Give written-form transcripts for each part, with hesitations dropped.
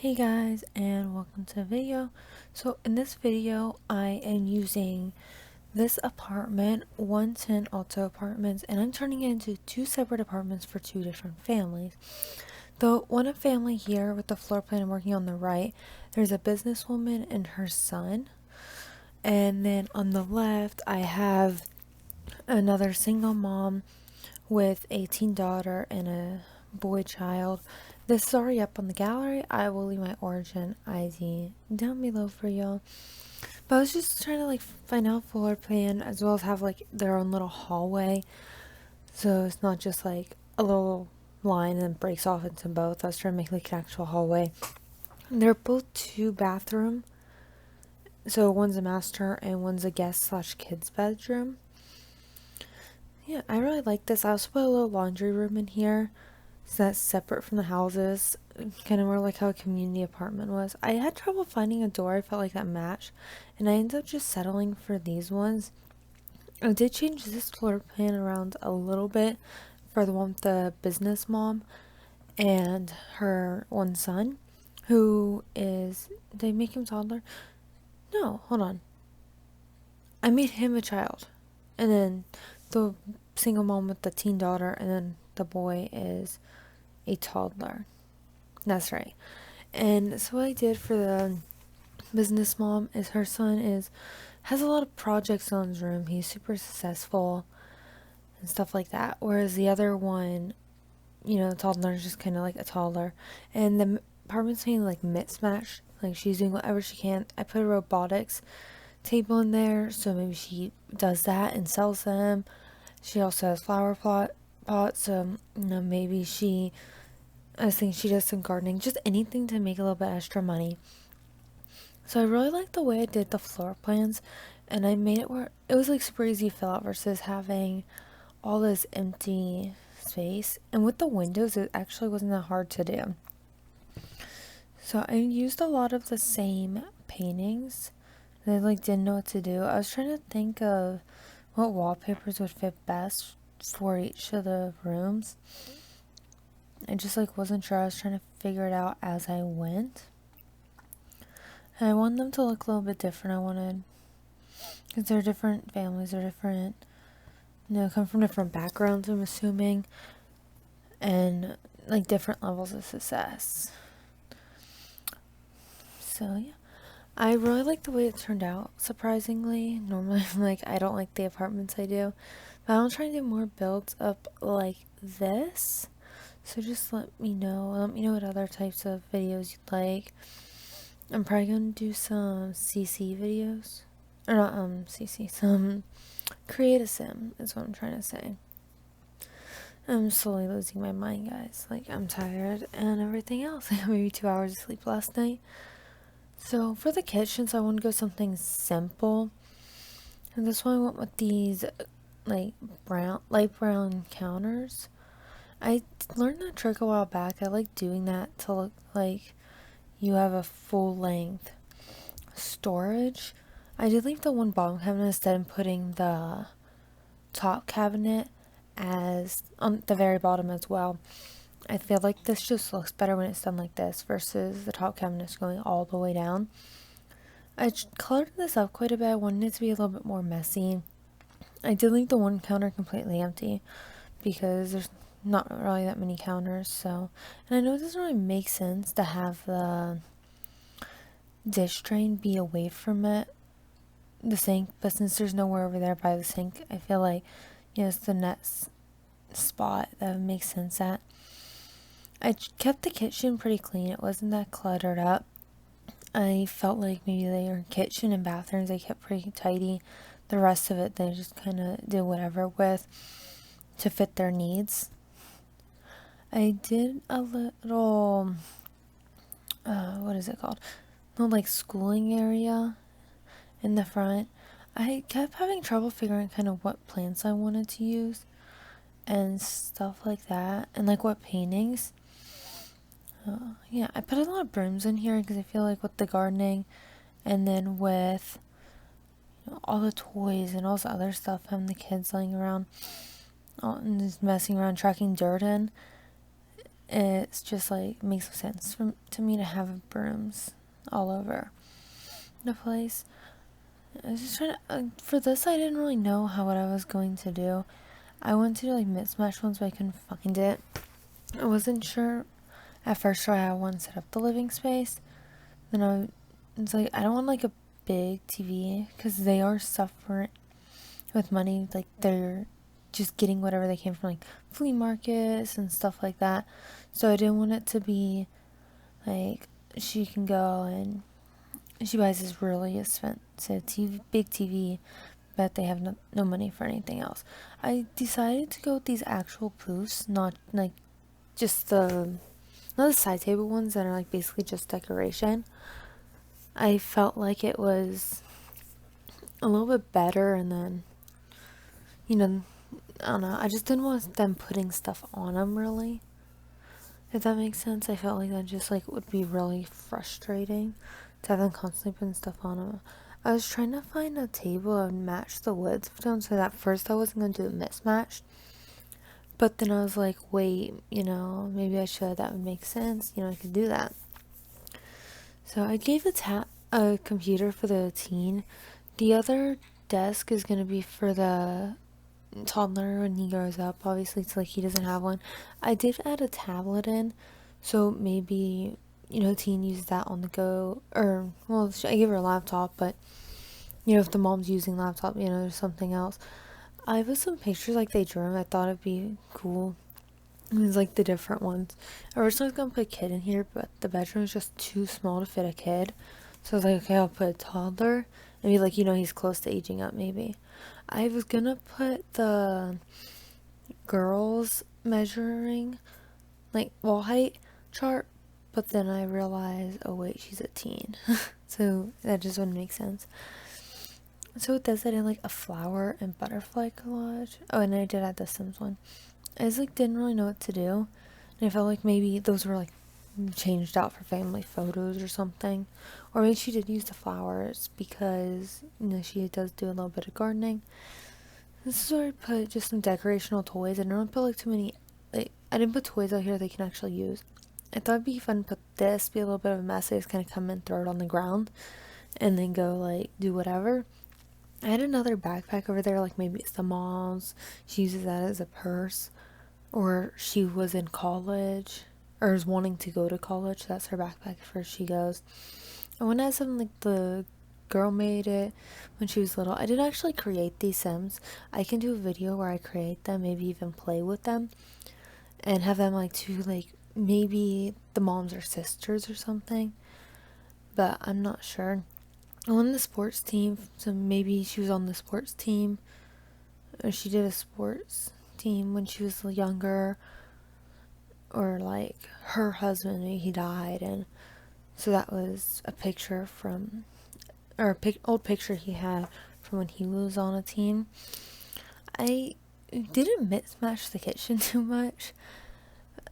Hey guys, and welcome to the video. So in this video I am using this apartment, 110 Alto Apartments, and I'm turning it into two separate apartments for two different families. The one family here with the floor plan I'm working on the right, there's a businesswoman and her son, and then on the left I have another single mom with a teen daughter and a boy child. This is already up on the gallery. I will leave my origin ID down below for y'all. But I was just trying to find out floor plan as well as have their own little hallway. So it's not just like a little line and then breaks off into both. I was trying to make like an actual hallway. They're both two bathroom. So one's a master and one's a guest slash kids bedroom. Yeah, I really like this. I also put a little laundry room in here. So that's separate from the houses, kind of more like how a community apartment was. I had trouble finding a door I felt like that matched, and I ended up just settling for these ones. I did change this floor plan around a little bit for the one with the business mom and her one son, who is, did I make him toddler? No, hold on. I made him a child, and then the single mom with the teen daughter, and then the boy is a toddler. That's right. And so what I did for the business mom is her son has a lot of projects on his room. He's super successful and stuff like that. Whereas the other one, the toddler is just kind of like a toddler. And the apartment's being like mismatched. Like she's doing whatever she can. I put a robotics table in there, so maybe she does that and sells them. She also has pots, so maybe I was thinking she does some gardening, just anything to make a little bit extra money. So I really like the way I did the floor plans, and I made it where it was like super easy to fill out versus having all this empty space. And with the windows, it actually wasn't that hard to do. So I used a lot of the same paintings. I didn't know what to do. I was trying to think of what wallpapers would fit best for each of the rooms. I just wasn't sure. I was trying to figure it out as I went. And I wanted them to look a little bit different. Because they're different families, they're different, come from different backgrounds, I'm assuming, and different levels of success. So yeah, I really like the way it turned out, surprisingly. Normally I don't like the apartments I do, but I'm trying to do more builds up like this. So just let me know what other types of videos you'd like. I'm probably gonna do some CC videos, or not CC, some create a sim is what I'm trying to say. I'm slowly losing my mind, guys. I'm tired and everything else. I got maybe 2 hours of sleep last night. So for the kitchens, I want to go something simple, and this one I went with these light brown counters. I learned that trick a while back. I like doing that to look like you have a full length storage. I did leave the one bottom cabinet instead of putting the top cabinet as on the very bottom as well. I feel like this just looks better when it's done like this versus the top cabinets going all the way down. I cluttered this up quite a bit. I wanted it to be a little bit more messy. I did leave the one counter completely empty because there's not really that many counters. So, and I know it doesn't really make sense to have the dish drain be away from the sink, but since there's nowhere over there by the sink, I feel like it's the next spot that makes sense at. I kept the kitchen pretty clean. It wasn't that cluttered up. I felt like maybe their kitchen and bathrooms they kept pretty tidy. The rest of it they just kind of did whatever with to fit their needs. I did a little what is it called? No, schooling area in the front. I kept having trouble figuring kind of what plants I wanted to use and stuff like that, and what paintings. Yeah, I put a lot of brooms in here because I feel like with the gardening and then with all the toys and all the other stuff, having the kids laying around and just messing around, tracking dirt in, it's just like makes sense to me to have brooms all over the place. I was just trying to, for this, I didn't really know what I was going to do. I wanted to do like mismatched ones, but I couldn't find it. I wasn't sure at first, so I wanted to set up the living space. Then it's like, I don't want like a big TV because they are suffering with money. Like, they're just getting whatever they can from like flea markets and stuff like that. So I didn't want it to be like she can go and she buys this really expensive big TV, but they have no money for anything else. I decided to go with these actual poofs, not like just not the side table ones that are like basically just decoration. I felt like it was a little bit better, and then, you know, I don't know, I just didn't want them putting stuff on them, really. If that makes sense, I felt like that just like would be really frustrating to have them constantly putting stuff on them. I was trying to find a table and match the woods for them, so that first I wasn't gonna do a mismatch. But then I was like, wait, maybe I should. That would make sense. I could do that. So I gave a computer for the teen. The other desk is gonna be for the toddler when he grows up. Obviously, it's like he doesn't have one. I did add a tablet in, so maybe teen uses that on the go. Or well, I gave her a laptop, but if the mom's using laptop, there's something else. I have some pictures like they drew. I thought it'd be cool. It was like the different ones. Originally, I was gonna put a kid in here, but the bedroom is just too small to fit a kid. So I was like, okay, I'll put a toddler and be like, he's close to aging up, maybe. I was gonna put the girls measuring like wall height chart, but then I realized, oh wait, she's a teen, so that just wouldn't make sense. So it does that in like a flower and butterfly collage. Oh, and I did add the Sims one. I just like didn't really know what to do, and I felt like maybe those were like changed out for family photos or something, or maybe she did use the flowers because she does do a little bit of gardening. This is where I put just some decorational toys. I don't put like too many. Like, I didn't put toys out here they can actually use. I thought it'd be fun to put this, be a little bit of a mess. I just kind of come and throw it on the ground, and then go like do whatever. I had another backpack over there, like maybe it's the mom's. She uses that as a purse, or she was in college or is wanting to go to college. That's her backpack for she goes. I want to have something like the girl made it when she was little. I didn't actually create these Sims. I can do a video where I create them, maybe even play with them, and have them like two, like maybe the moms are sisters or something, but I'm not sure. On the sports team, so maybe she was on the sports team, or she did a sports team when she was younger, or like her husband, he died, and so that was a picture from, or old picture he had from when he was on a team. I didn't mismatch the kitchen too much.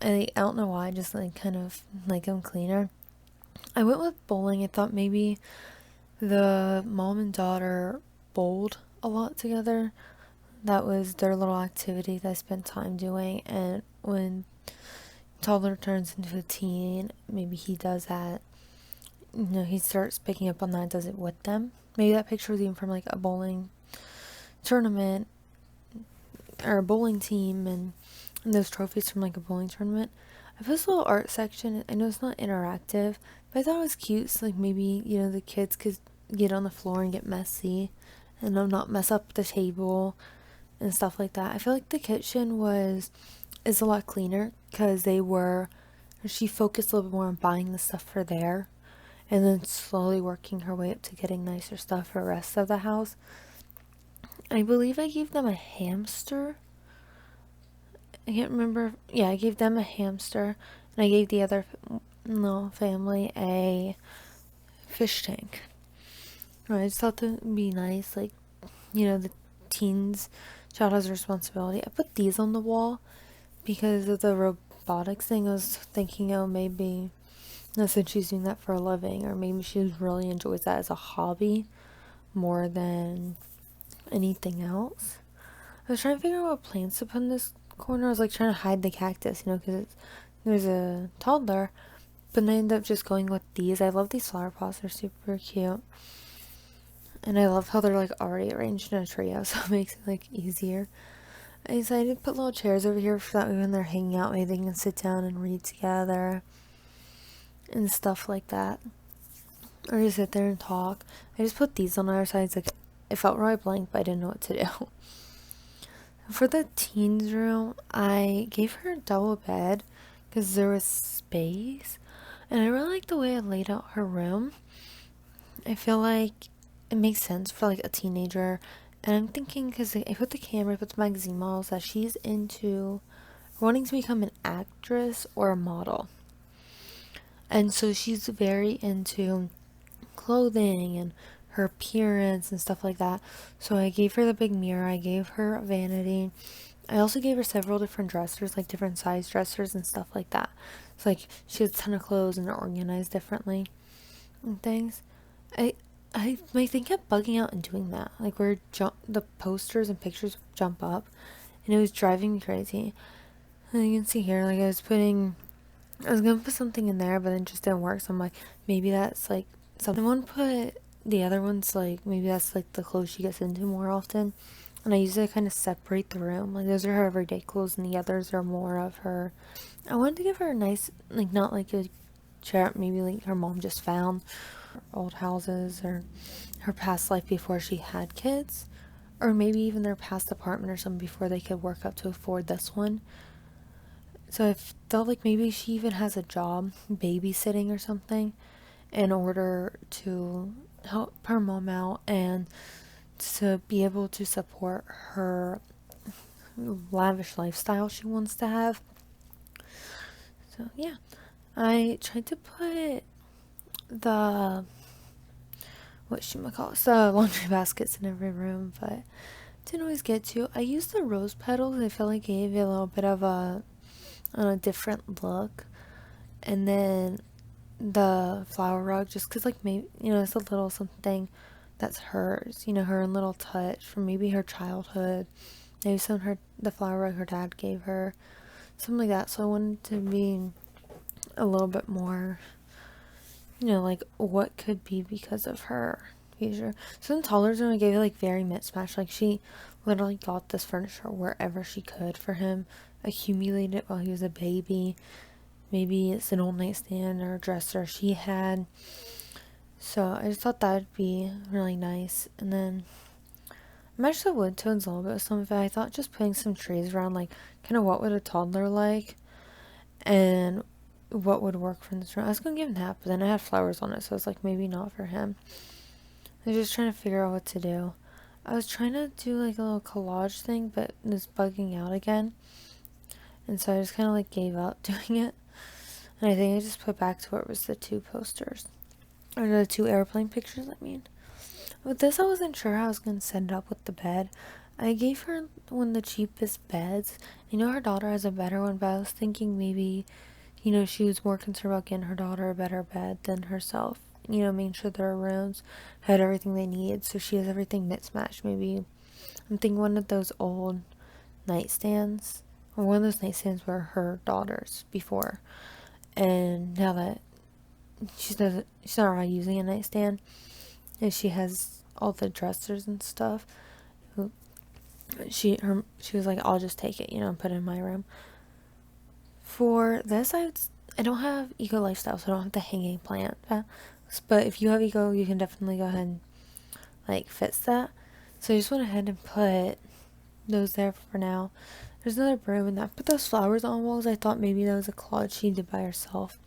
I don't know why, just like kind of like them cleaner. I went with bowling. I thought maybe the mom and daughter bowled a lot together. That was their little activity that I spent time doing, and when toddler turns into a teen, maybe he does that. He starts picking up on that and does it with them. Maybe that picture was even from like a bowling tournament or a bowling team, and those trophies from like a bowling tournament. I put this little art section. I know it's not interactive, but I thought it was cute. So like maybe the kids could get on the floor and get messy, and not mess up the table and stuff like that. I feel like the kitchen is a lot cleaner because she focused a little bit more on buying the stuff for there, and then slowly working her way up to getting nicer stuff for the rest of the house. I believe I gave them a hamster. I can't remember. Yeah, I gave them a hamster, and I gave the other family a fish tank. I just thought that would be nice, like, the child has a responsibility. I put these on the wall because of the robotics thing. I was thinking, maybe, since she's doing that for a living, or maybe she really enjoys that as a hobby more than anything else. I was trying to figure out what plants to put in this corner. I was like trying to hide the cactus, because there's a toddler, but I ended up just going with these. I love these flower pots. They're super cute. And I love how they're like already arranged in a trio, so it makes it like easier. I decided to put little chairs over here for that way when they're hanging out, maybe they can sit down and read together and stuff like that. Or just sit there and talk. I just put these on our sides. Like, it felt really blank, but I didn't know what to do. For the teens room, I gave her a double bed because there was space. And I really like the way I laid out her room. I feel like it makes sense for like a teenager. And I'm thinking, because I put the camera, I put the magazine models, that she's into wanting to become an actress or a model. And so she's very into clothing and her appearance and stuff like that. So I gave her the big mirror, I gave her a vanity. I also gave her several different dressers, like different size dressers and stuff like that. It's like she has a ton of clothes and they're organized differently and things. My thing kept bugging out and doing that. Like where the posters and pictures jump up, and it was driving me crazy. And you can see here, like I was gonna put something in there, but it just didn't work. So I'm like, maybe that's like something. One put the other one's like maybe that's like the clothes she gets into more often. And I use it to kind of separate the room. Like those are her everyday clothes, and the others are more of her. I wanted to give her a nice, like not like a chair maybe like her mom just found, old houses or her past life before she had kids, or maybe even their past apartment or something before they could work up to afford this one. So I felt like maybe she even has a job babysitting or something in order to help her mom out and to be able to support her lavish lifestyle she wants to have. So yeah, I tried to put the the laundry baskets in every room, but didn't always get to. I used the rose petals. I felt like it gave it a little bit of a different look, and then the flower rug, just because like maybe it's a little something that's hers, her own little touch from maybe her childhood, maybe the flower rug her dad gave her, something like that. So I wanted to be a little bit more, like what could be because of her future. So in Toller's room, I gave it like very mismatched. Like she literally got this furniture wherever she could for him, accumulated it while he was a baby. Maybe it's an old nightstand or a dresser she had. So I just thought that would be really nice. And then I matched the wood tones a little bit with some of it. I thought just putting some trees around, like kind of what would a toddler like and what would work for this room. I was gonna give him that, but then I had flowers on it, so I was like, maybe not for him. I was just trying to figure out what to do. I was trying to do like a little collage thing, but it was bugging out again. And so I just kind of like gave up doing it. And I think I just put back to where it was the two posters. Or the two airplane pictures, I mean. With this, I wasn't sure how I was going to set it up with the bed. I gave her one of the cheapest beds. I know her daughter has a better one, but I was thinking maybe, she was more concerned about getting her daughter a better bed than herself. Making sure their rooms had everything they need, so she has everything mismatched. Maybe I'm thinking one of those old nightstands, or one of those nightstands were her daughter's before, and now that she's not really using a nightstand, and she has all the dressers and stuff. She was like, I'll just take it, and put it in my room. For this, I don't have Eco Lifestyle, so I don't have the hanging plant. But if you have Eco, you can definitely go ahead and like fix that. So I just went ahead and put those there for now. There's another broom, and I put those flowers on walls. I thought maybe that was a collage she did by herself.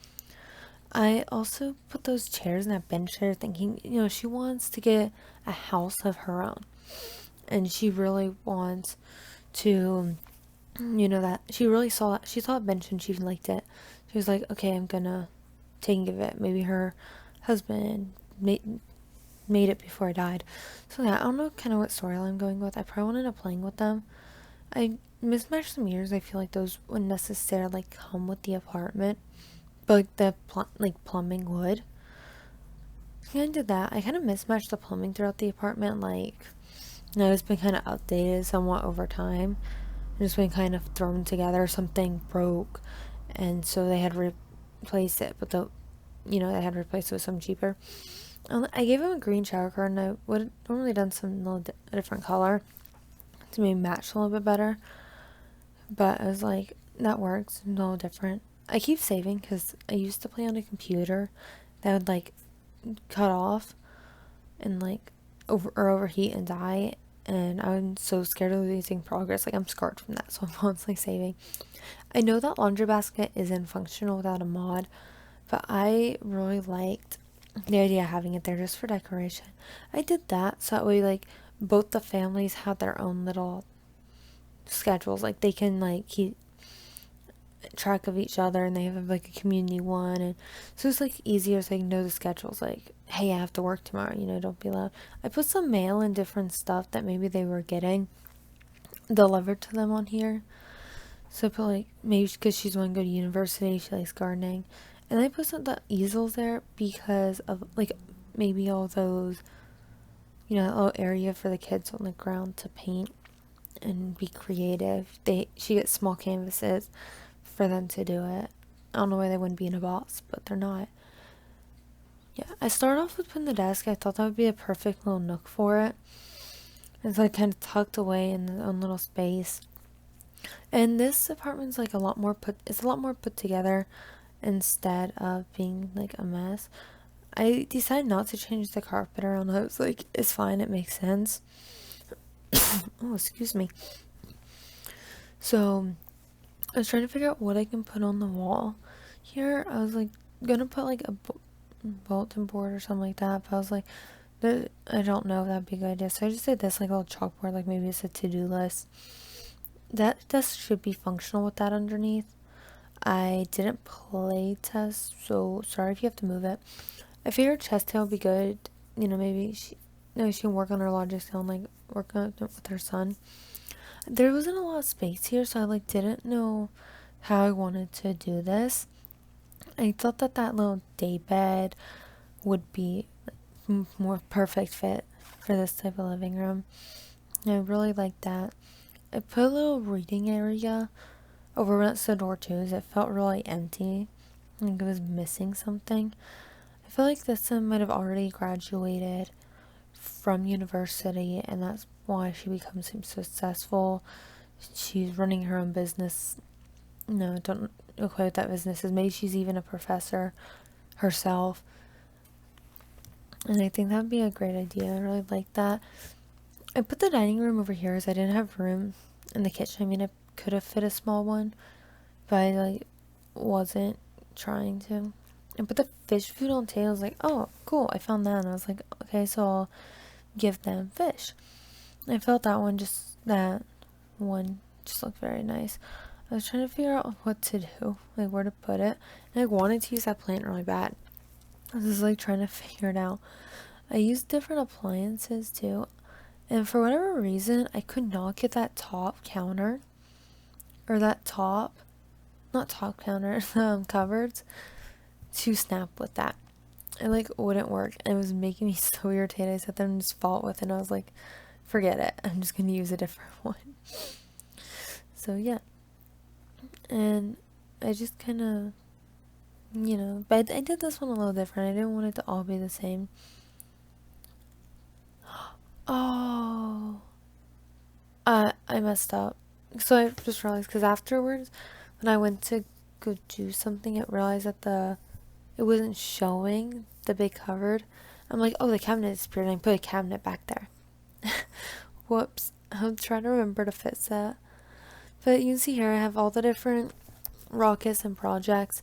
I also put those chairs and that bench there thinking, she wants to get a house of her own. And she really wants to, that she really saw a bench and she liked it. She was like, okay, I'm gonna take of it. Maybe her husband made it before I died. So yeah, I don't know kind of what storyline I'm going with. I probably won't end up playing with them. I mismatched the mirrors. I feel like those wouldn't necessarily come with the apartment, but like the plumbing would. I did that. I kind of mismatched the plumbing throughout the apartment. Like, it's been kind of outdated somewhat over time. It's been kind of thrown together. Something broke, and so they had replaced it, but they had replaced it with something cheaper. I gave him a green shower curtain. I would have normally done some little different color to maybe match a little bit better, but I was like, that works, a little different. I keep saving because I used to play on a computer that would like cut off and like overheat and die, and I'm so scared of losing progress. Like, I'm scarred from that, so I'm constantly saving. I know that laundry basket isn't functional without a mod, but I really liked the idea of having it there just for decoration. I did that so that way like both the families have their own little schedules. Like, they can like keep track of each other, and they have like a community one, and so it's like easier so they can know the schedules. Like, hey, I have to work tomorrow, don't be loud. I put some mail and different stuff that maybe they were getting delivered to them on here. So I put like, maybe because she's want to go to university, she likes gardening, and I put some the easels there because of like maybe all those, that little area for the kids on the ground to paint and be creative. She gets small canvases for them to do it. I don't know why they wouldn't be in a box, but they're not. Yeah, I started off with putting the desk. I thought that would be a perfect little nook for it. It's like kind of tucked away in its own little space. And this apartment's like it's a lot more put together instead of being like a mess. I decided not to change the carpet around. I was like, it's fine, it makes sense. Oh, excuse me. So I was trying to figure out what I can put on the wall. Here, I was like gonna put like a bulletin board or something like that, but I was like, I don't know if that'd be a good idea. So I just did this like a little chalkboard, like maybe it's a to-do list. That should be functional with that underneath. I didn't play test, so sorry if you have to move it. I figured chest tail would be good. Maybe she can work on her logic skill and like work on it with her son. There wasn't a lot of space here, so I like didn't know how I wanted to do this. I thought that little day bed would be more perfect fit for this type of living room. I really like that. I put a little reading area over next to the door too, as it felt really empty. Like it was missing something. I feel like this one might have already graduated from university, and that's why she becomes so successful. She's running her own business. No, I don't know what that business is. Maybe she's even a professor herself. And I think that would be a great idea. I really like that. I put the dining room over here as I didn't have room in the kitchen. I mean, I could have fit a small one, but I like wasn't trying to. I put the fish food on the table. I was like, oh, cool, I found that. And I was like, okay, so I'll give them fish. I felt that one just looked very nice. I was trying to figure out what to do, like where to put it. And I wanted to use that plant really bad. I was just like trying to figure it out. I used different appliances too. And for whatever reason, I could not get that top counter. Or that not top counter, cupboards to snap with that. It like wouldn't work. And it was making me so irritated. I sat there and just fought with it. And I was like, forget it. I'm just going to use a different one. So yeah. And I just kind of, but I did this one a little different. I didn't want it to all be the same. Oh, I messed up. So I just realized, because afterwards, when I went to go do something, it realized that it wasn't showing the big cupboard. I'm like, oh, the cabinet disappeared, and I put a cabinet back there. Whoops. I'm trying to remember to fix that. But you can see here I have all the different rockets and projects.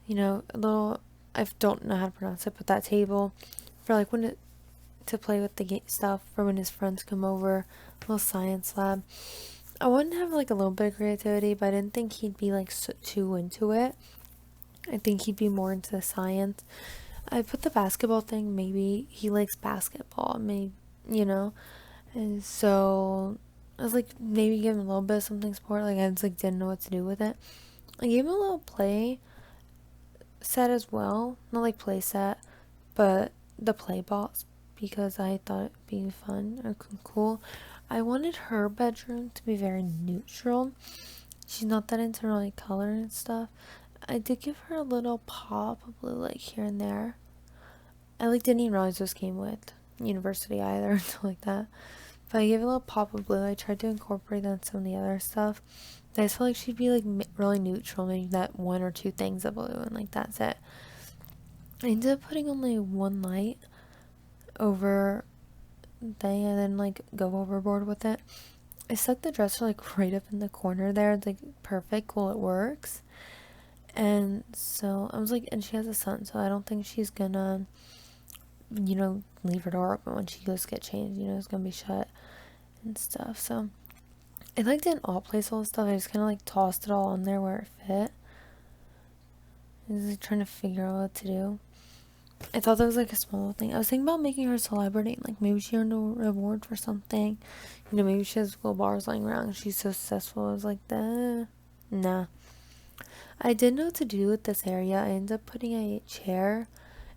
I don't know how to pronounce it, but that table for like to play with the stuff for when his friends come over. Little science lab. I wanted to have like a little bit of creativity, but I didn't think he'd be like too into it. I think he'd be more into the science. I put the basketball thing. Maybe he likes basketball. Maybe, and so I was like, maybe give him a little bit of something sport. Like, I just like didn't know what to do with it. I gave him a little play set as well. Not like play set, but the play box, because I thought it'd be fun or cool. I wanted her bedroom to be very neutral. she's not that into really color and stuff. I did give her a little pop of blue like here and there. I like didn't even realize this came with university either until like that. But I gave it a little pop of blue. I tried to incorporate that in some of the other stuff. I just felt like she'd be like really neutral, maybe that one or two things of blue, and like that's it. I ended up putting only one light over thing and then like go overboard with it. I stuck the dresser like right up in the corner there. It's like perfect, cool, it works. And so I was like, and she has a son, so I don't think she's gonna, leave her door open when she goes to get changed. It's gonna be shut and stuff. So I like didn't all place all the stuff. I just kind of like tossed it all on there where it fit. I was like trying to figure out what to do. I thought that was like a small thing. I was thinking about making her a celebrity. Like maybe she earned a reward for something. Maybe she has gold bars lying around. She's so successful. I was like, nah. I didn't know what to do with this area. I ended up putting a chair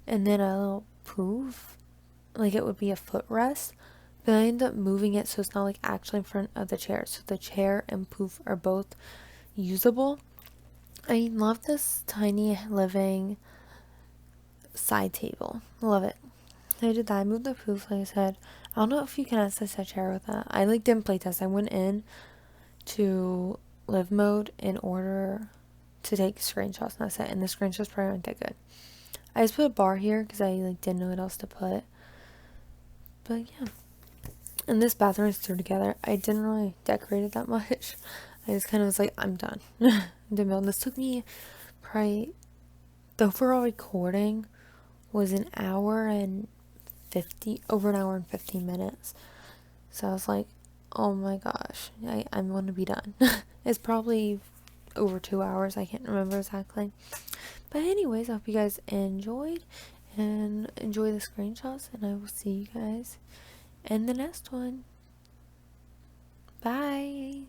and then a little poof. Like it would be a footrest. But I ended up moving it so it's not like actually in front of the chair. So the chair and poof are both usable. I love this tiny living side table. Love it. I did that. I moved the poof, like I said. I don't know if you can access that chair with that. I like didn't play test. I went in to live mode in order to take screenshots, and that's it. And the screenshots probably aren't that good. I just put a bar here because I like didn't know what else to put. But yeah. And this bathroom is through together. I didn't really decorate it that much. I just kind of was like, I'm done. And this took me probably, the overall recording was over an hour and 15 minutes. So I was like, oh my gosh, I'm going to be done. It's probably over 2 hours. I can't remember exactly. But anyways, I hope you guys enjoyed and enjoy the screenshots. And I will see you guys in the next one. Bye.